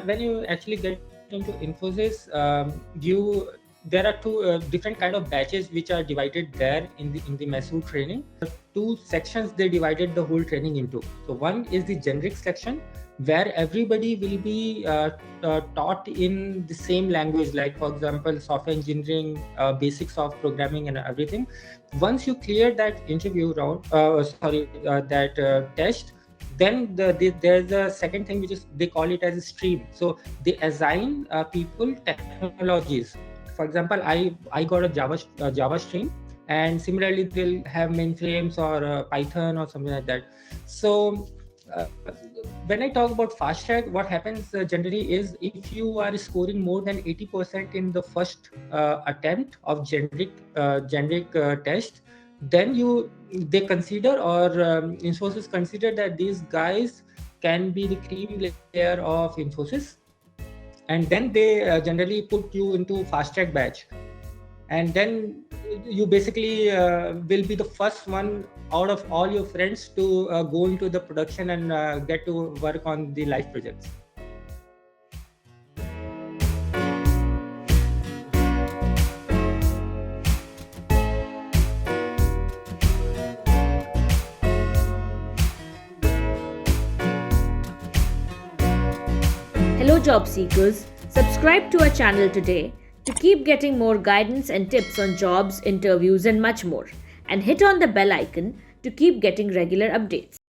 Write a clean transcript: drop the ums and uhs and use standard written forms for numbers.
when you actually get into Infosys, there are two different kind of batches which are divided there in the Masood training. Two sections they divided the whole training into. So one is the generic section where everybody will be taught in the same language, like for example software engineering, basics of programming and everything. Once you clear that interview round, that test, then there's a second thing which is they call it as a stream. So they assign people technologies. For example, I got a Java stream, and similarly they'll have mainframes or Python or something like that. So uh, when I talk about fast track, what happens generally is if you are scoring more than 80% in the first attempt of generic test, then they consider, or Infosys consider, that these guys can be the cream layer of Infosys, and then they generally put you into fast track batch, and then you basically will be the first one out of all your friends to go into the production and get to work on the live projects. Hello job seekers, subscribe to our channel today to keep getting more guidance and tips on jobs, interviews and much more, and hit on the bell icon to keep getting regular updates.